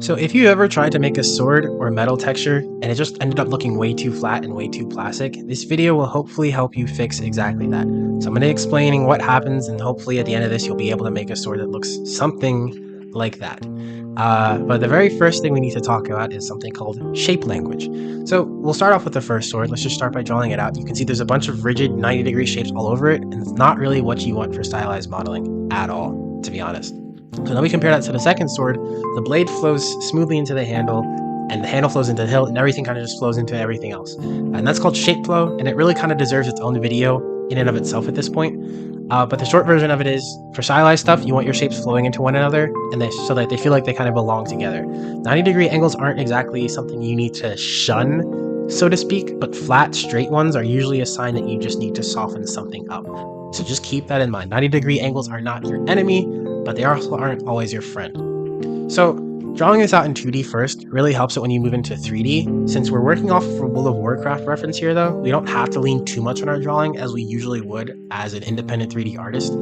So if you ever tried to make a sword or metal texture and it just ended up looking way too flat and way too plastic, this video will hopefully help you fix exactly that. So I'm going to be explaining what happens, and hopefully at the end of this you'll be able to make a sword that looks something like that. But the very first thing we need to talk about is something called shape language. So we'll start off with the first sword. Let's just start by drawing it out. You can see there's a bunch of rigid 90-degree shapes all over it, and it's not really what you want for stylized modeling at all, to be honest. So now we compare that to the second sword. The blade flows smoothly into the handle, and the handle flows into the hilt, and everything kind of just flows into everything else. And that's called shape flow, and it really kind of deserves its own video in and of itself at this point. But the short version of it is, for stylized stuff, you want your shapes flowing into one another, and so that they feel like they kind of belong together. 90-degree angles aren't exactly something you need to shun, so to speak, but flat, straight ones are usually a sign that you just need to soften something up. So just keep that in mind. 90-degree angles are not your enemy, but they also aren't always your friend. So drawing this out in 2D first really helps it when you move into 3D. Since we're working off of a World of Warcraft reference here though, we don't have to lean too much on our drawing as we usually would as an independent 3D artist,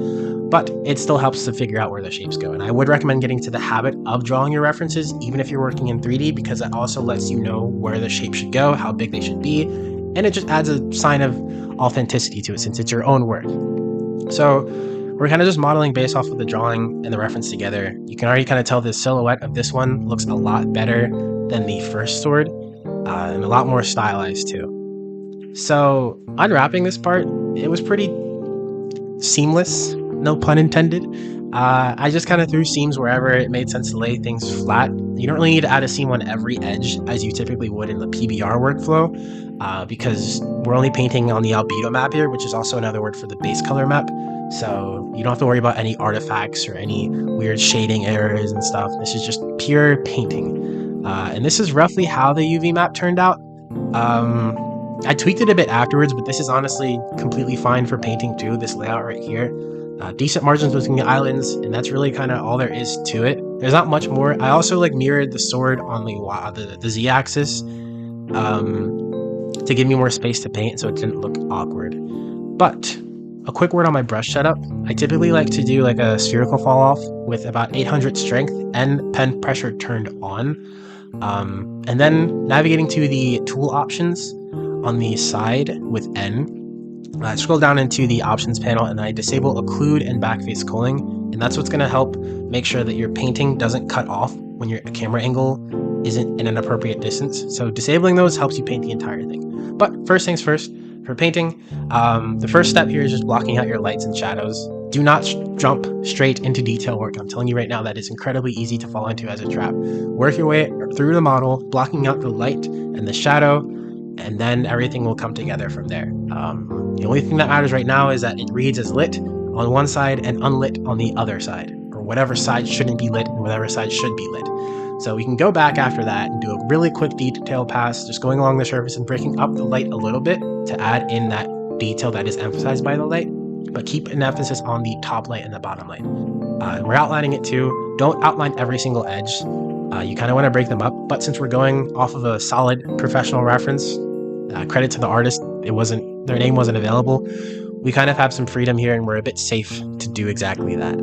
but it still helps to figure out where the shapes go. And I would recommend getting to the habit of drawing your references even if you're working in 3D, because that also lets you know where the shape should go, how big they should be, and it just adds a sign of authenticity to it since it's your own work. So we're kind of just modeling based off of the drawing and the reference together. You can already kind of tell the silhouette of this one looks a lot better than the first sword, and a lot more stylized too. So unwrapping this part, it was pretty seamless, no pun intended. I just kind of threw seams wherever it made sense to lay things flat. You don't really need to add a seam on every edge as you typically would in the PBR workflow, because we're only painting on the albedo map here, which is also another word for the base color map. So you don't have to worry about any artifacts or any weird shading errors and stuff. This is just pure painting. And this is roughly how the UV map turned out. I tweaked it a bit afterwards, but this is honestly completely fine for painting too, this layout right here. Decent margins between the islands, and that's really kind of all there is to it. There's not much more. I also mirrored the sword on the z-axis to give me more space to paint so it didn't look awkward. But a quick word on my brush setup. I typically like to do a spherical fall off with about 800 strength and pen pressure turned on. And then navigating to the tool options on the side with N. I scroll down into the options panel and I disable occlude and backface culling, and that's what's going to help make sure that your painting doesn't cut off when your camera angle isn't in an appropriate distance. So disabling those helps you paint the entire thing. But first things first, for painting, the first step here is just blocking out your lights and shadows. Do not jump straight into detail work. I'm telling you right now that it's incredibly easy to fall into as a trap. Work your way through the model, blocking out the light and the shadow, and then everything will come together from there. The only thing that matters right now is that it reads as lit on one side and unlit on the other side, or whatever side shouldn't be lit and whatever side should be lit. So we can go back after that and do a really quick detail pass, just going along the surface and breaking up the light a little bit to add in that detail that is emphasized by the light, but keep an emphasis on the top light and the bottom light. We're outlining it too. Don't outline every single edge. You kind of want to break them up, but since we're going off of a solid professional reference, credit to the artist, their name wasn't available. We kind of have some freedom here and we're a bit safe to do exactly that.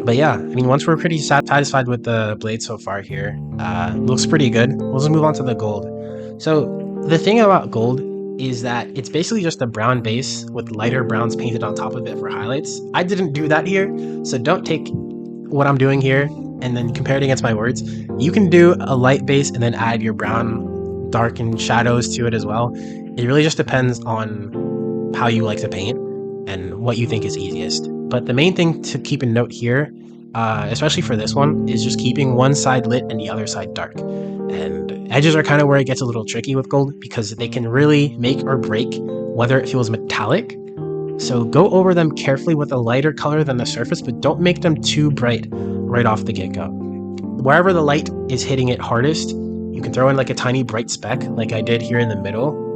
But yeah, once we're pretty satisfied with the blade so far here, looks pretty good. We'll just move on to the gold. So the thing about gold is that it's basically just a brown base with lighter browns painted on top of it for highlights. I didn't do that here, so don't take what I'm doing here and then compare it against my words. You can do a light base and then add your brown darkened shadows to it as well. It really just depends on how you like to paint and what you think is easiest. But the main thing to keep in note here, especially for this one, is just keeping one side lit and the other side dark. And edges are kind of where it gets a little tricky with gold, because they can really make or break whether it feels metallic. So go over them carefully with a lighter color than the surface, but don't make them too bright right off the get-go. Wherever the light is hitting it hardest, you can throw in a tiny bright speck like I did here in the middle.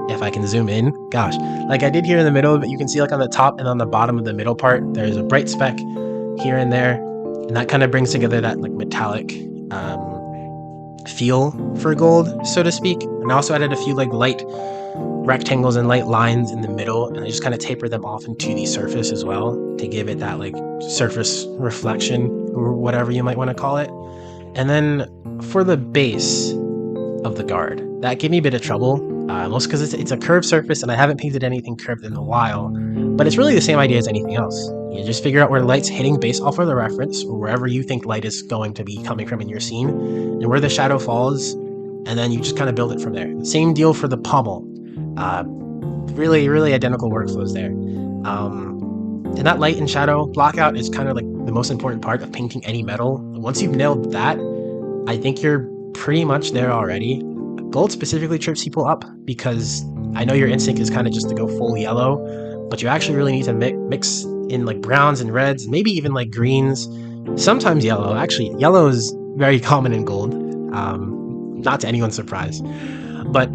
If I can zoom in, gosh, like I did here in the middle, but you can see on the top and on the bottom of the middle part, there's a bright speck here and there, and that kind of brings together that metallic feel for gold, so to speak. And I also added a few like light rectangles and light lines in the middle, and I just kind of taper them off into the surface as well to give it that like surface reflection or whatever you might want to call it. And then for the base of the guard, that gave me a bit of trouble, mostly because it's a curved surface and I haven't painted anything curved in a while, but it's really the same idea as anything else. You just figure out where the light's hitting based off of the reference, or wherever you think light is going to be coming from in your scene, and where the shadow falls, and then you just kind of build it from there. Same deal for the pommel. Really identical workflows there. And that light and shadow blockout is kind of like the most important part of painting any metal. Once you've nailed that, I think you're pretty much there already. Gold specifically trips people up because I know your instinct is kind of just to go full yellow, but you actually really need to mix in like browns and reds, maybe even like greens, sometimes yellow. Actually, yellow is very common in gold, not to anyone's surprise, but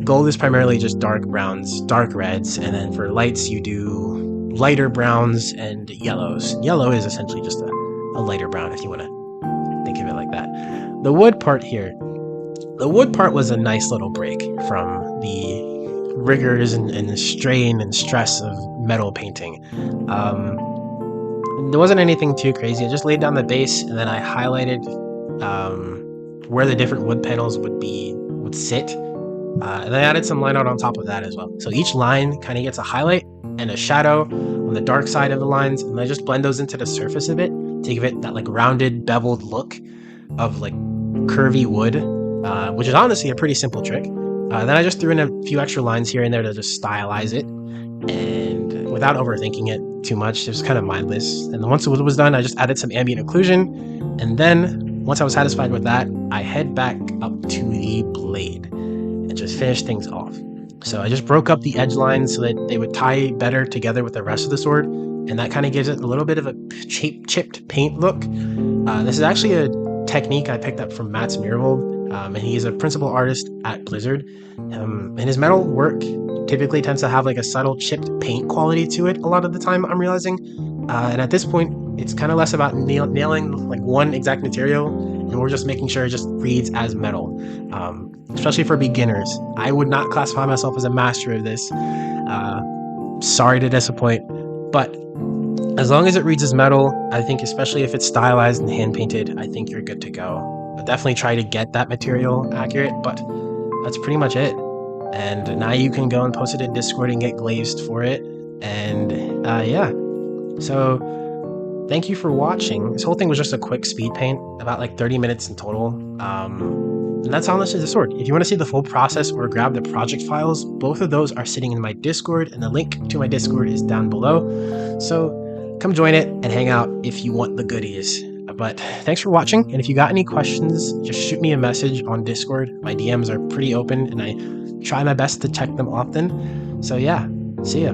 gold is primarily just dark browns, dark reds, and then for lights you do lighter browns and yellows. Yellow is essentially just a lighter brown if you want to think of it like that. The wood part here, the wood part was a nice little break from the rigors and strain and stress of metal painting. There wasn't anything too crazy. I just laid down the base and then I highlighted where the different wood panels would sit. And I added some line art on top of that as well. So each line kind of gets a highlight and a shadow on the dark side of the lines, and I just blend those into the surface of it to give it that like rounded, beveled look of like curvy wood, which is honestly a pretty simple trick. Then I just threw in a few extra lines here and there to just stylize it, and without overthinking it too much, it was kind of mindless. And then once it was done, I just added some ambient occlusion, and then once I was satisfied with that, I head back up to the blade and just finish things off. So I just broke up the edge lines so that they would tie better together with the rest of the sword, and that kind of gives it a little bit of a chipped paint look. This is actually a technique I picked up from Matt's Muravold, and he's a principal artist at Blizzard. And his metal work typically tends to have like a subtle chipped paint quality to it a lot of the time, I'm realizing. And at this point, it's kind of less about nailing like one exact material, and we're just making sure it just reads as metal. Especially for beginners. I would not classify myself as a master of this. Sorry to disappoint, but as long as it reads as metal, I think, especially if it's stylized and hand painted, I think you're good to go. But definitely try to get that material accurate, but that's pretty much it. And now you can go and post it in Discord and get glazed for it. And yeah, so thank you for watching. This whole thing was just a quick speed paint, about like 30 minutes in total. And that's honestly the sword. If you want to see the full process or grab the project files, both of those are sitting in my Discord, and the link to my Discord is down below. So come join it and hang out if you want the goodies. But thanks for watching, and if you got any questions, just shoot me a message on Discord. My DMs are pretty open, and I try my best to check them often. So yeah, see ya.